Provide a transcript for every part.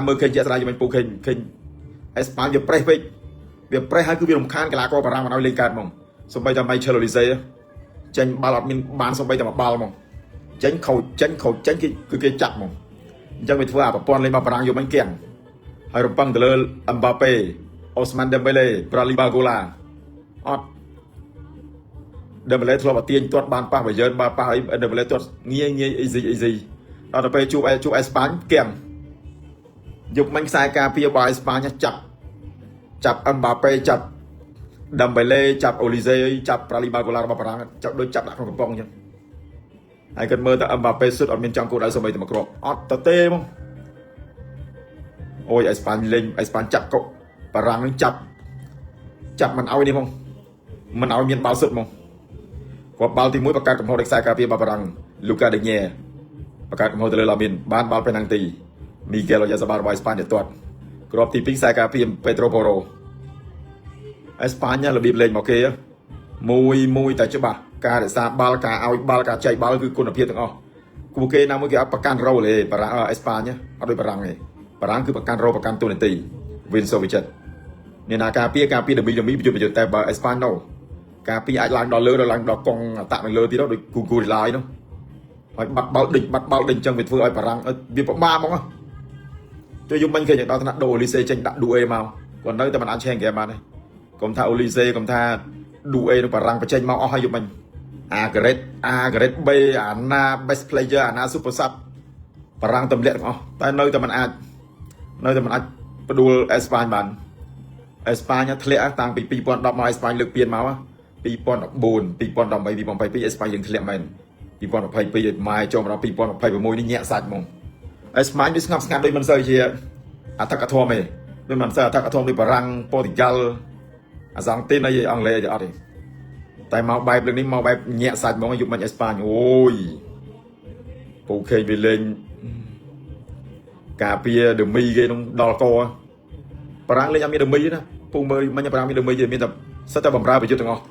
មើលឃើញជាក់ស្ដែងយើងមិនពូឃើញអេស្ប៉ាញវាប្រេះពេកវាប្រេះហើយគឺវារំខានកីឡាករបារាំងមិនឲ្យលេងកើតហ្មងសូម្បីតែ Michael Olise ចេញបាល់អត់មានបានសូម្បីតែមួយបាល់ហ្មងចេញខូចគឺគេចាក់ហ្មងអញ្ចឹងវាធ្វើឲ្យប្រព័ន្ធលេងបារាំងយកមិនគៀងហើយរំពឹងទៅលើ Mbappe Ousmane Dembélé Bralibagola អត់ Dembélé ធ្លាប់ឲ្យទាញទាត់បានប៉ះបើយើងបើប៉ះអី Dembélé ទាត់ងាយ easy ដល់ទៅពេលជួបអេស្ប៉ាញគៀងយកមិនខ្សែការពាររបស់អេស្ប៉ាញចាប់ Mbappe ចាប់ Dembélé ចាប់ Olise ចាប់ Bralibagola របស់បារាំងចាប់ដូចចាប់ដាក់ក្នុងកំប៉ុងអញ្ចឹងហើយគាត់មើលទៅ Mbappe សុទ្ធអត់មានចង់គោលដៅសូម្បីតែមួយគ្រាប់អត់ទៅទេហ្មងអូយអេស្ប៉ាញលេងអេស្ប៉ាញចាប់កុកបារាំងនឹងចាប់មិនឲ្យនេះហ្មងមិនឲ្យមានបាល់សុទ្ធហ្មងគាត់បាល់ទី1បង្កើតកំហុសដោយខ្សែការពាររបស់បារាំង Lucas Digne បង្កើតកំហុសទៅលើឡាមីនបានបាល់ពេណាល់ទី Miguel Oyarzabal របស់អេស្ប៉ាញទៅទាត់គ្រាប់ទី2ខ្សែការពារ Pedro Porro អេស្ប៉ាញរបៀបលេងមកគេមួយតែច្បាស់ការរក្សាបាល់ការឲ្យបាល់ការចែកបាល់គឺគុណភាពទាំងអស់គូគេណាមួយគេអត់ប្រកាន់រ៉ូទេបារាំងអេស្ប៉ាញអត់ដូចបារាំងទេបារាំងគឺប្រកាន់រ៉ូប្រកាន់ទូនាទី Vinsovic អ្នកណាការពារដមីប្រយុទ្ធតែបើអេស្ប៉ាញនោះការពារអាចឡើងដល់លើដល់កងអតនៅលើទៀតដូចគូរីឡាយនោះហើយបាត់បាល់ដេញអញ្ចឹងវាធ្វើឲ្យបារាំងវាពិបាកហ្មងជួយយំមិញឃើញដល់ថ្នាក់ដូអូលីសេចេញដាក់ឌូអេមកគាត់នៅតែមិនអាចឆេងហ្គេមបានទេកុំថាអូលីសេកុំថាឌូអេនៅបារាំងបញ្ចេញមកអស់ហើយយំមិញអាការ៉េតបេអាណា best player អាណា super sub បារាំងទម្លាក់ទាំងអស់តែនៅតែមិនអាចផ្ដួលអេស្ប៉ាញបានអេស្ប៉ាញធ្លាក់តាំងពី2010មកអេស្ប៉ាញលើកពានមក2014 2018 2022អេស្ប៉ាញយើងធ្លាក់មែន2022ម៉ែចូលមកដល់2026នេះញាក់សាច់ហ្មងអេស្ប៉ាញវាស្ងប់ស្ងាត់ដូចមិនសូវជាអធិកធមទេដូចមិនសូវអធិកធមដូចបារាំងប៉ូទុយហ្គាល់អាសង់ទីនអីអង់គ្លេសអីអត់ទេតែមកបែបលើនេះមកបែបញាក់សាច់ហ្មងយុគមិញអេស្ប៉ាញអូយពូខេងវាលេងការពារដឺមីគេនឹងដល់កបារាំងលេងអត់មានដឺមីទេណាពូមើលមិញបារាំងមានដឺមីទេមានតែសិតតែបំរើប្រយុទ្ធទាំងអស់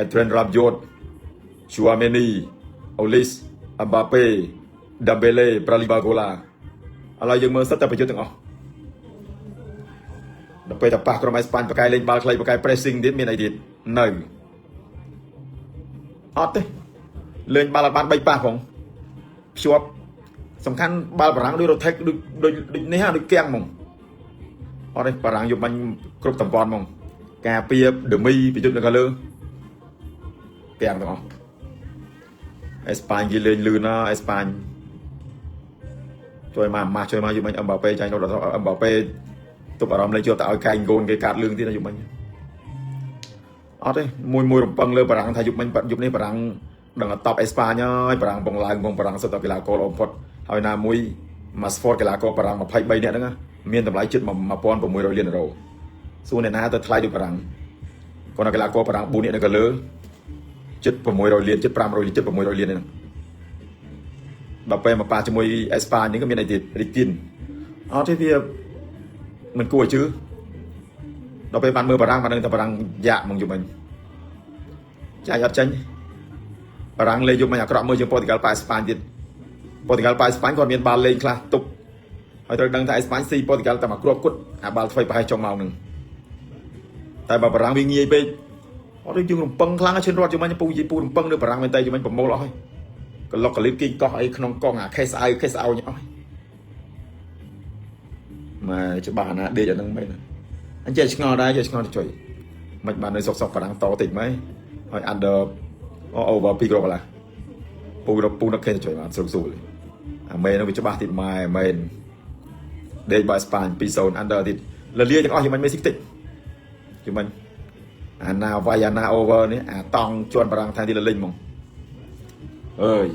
Adrien Rabiot Chouameni Olise Mbappe Dembélé Bralibagola ឥឡូវយើងមើលសិតតែប្រយុទ្ធទាំងអស់ដល់ពេលតែប៉ះក្រុមអេស្ប៉ាញបកាយលេងបាល់ខ្លីបកាយ pressing ទៀតមានអីទៀតនៅអត់ទេលេងបាល់អត់បាន3ប៉ះផងភ្ជាប់សំខាន់បាល់បារាំងដូច rotate ដូចនេះដូចគៀងហ្មងអត់ទេបារាំងយកបាញ់គ្រប់តំបន់ហ្មងការពារដឺមីប្រយុទ្ធនៅខាងលើគៀងទាំងអស់អេស្ប៉ាញគេលេងលឿនណាអេស្ប៉ាញជួយមកយកមិញ Mbappe ចាញ់ដល់ Mbappe ទុកអារម្មណ៍លេងយកតែឲ្យកែងហ្គោលគេកាត់លឿងទៀតណាយុគមិញអត់ទេមួយរំពឹងលើបារាំងថាយុគមិញយុគនេះបារាំងដឹងតែតបអេស្ប៉ាញហើយបារាំងបងឡើងបងបារាំងសិតតែកីឡាករល្អបំផុតហើយណាមួយ Masford កីឡាករបារាំង23នាក់ហ្នឹងមានតម្លៃជិត1600លានអឺរ៉ូសួរអ្នកណាទៅថ្លៃដូចបារាំងគាត់កីឡាករបារាំង4នាក់នៅកលើជិត600លានជិត500លានជិត600លានហ្នឹងដល់ពេលមកប៉ាជាមួយអេស្ប៉ាញនេះក៏មានអីទៀតរីគីនអត់ទេវាមិនគួរឲ្យជឿដល់ពេលបានមើលបារាំងបានដឹងថាបារាំងយ៉ាក់ហ្មងយប់មិញចាយអត់ចាញ់បារាំងលេងយប់មិញអាក្រក់មើលជាងប៉ូទុយហ្គាល់ប៉ាអេស្ប៉ាញទៀតប៉ូទុយហ្គាល់ប៉ាអេស្ប៉ាញគាត់មានបាល់លេងខ្លះទុកហើយត្រូវដឹងថាអេស្ប៉ាញស៊ីប៉ូទុយហ្គាល់តែមកគ្រាប់គត់អាបាល់ធ្វើប្រហែលចុងមកនឹងតែបើបារាំងវាងាយពេកអត់ដូចយើងរំពឹងខ្លាំងឈិនរត់យប់មិញពូរំពឹងនៅបារាំងមែនតើយប់មិញប្រមូលអស់ហើយកលុកកលៀតគីកោះអីក្នុងកងអាខេសអៅអស់មកច្បាស់ណាដេកអាហ្នឹងមិនអញ្ចឹងឆ្ងល់ដែរយកឆ្ងល់ទៅជួយមិនបាននៅសុកបារាំងតតិចមកហើយ under over 2គ្រាប់ឡាពូនឹកគេទៅជួយបានស្រួលអាមេនឹងវាច្បាស់ទៀតម៉ែមែនដេកបើអេស្ប៉ាញ 2-0 under ទៀតលលាទាំងអស់យមិញមេស៊ីតិចយមិញអាណាវាយអាណា over នេះអាតង់ជន់បារាំងថែទៀតលេងហ្មងអើយ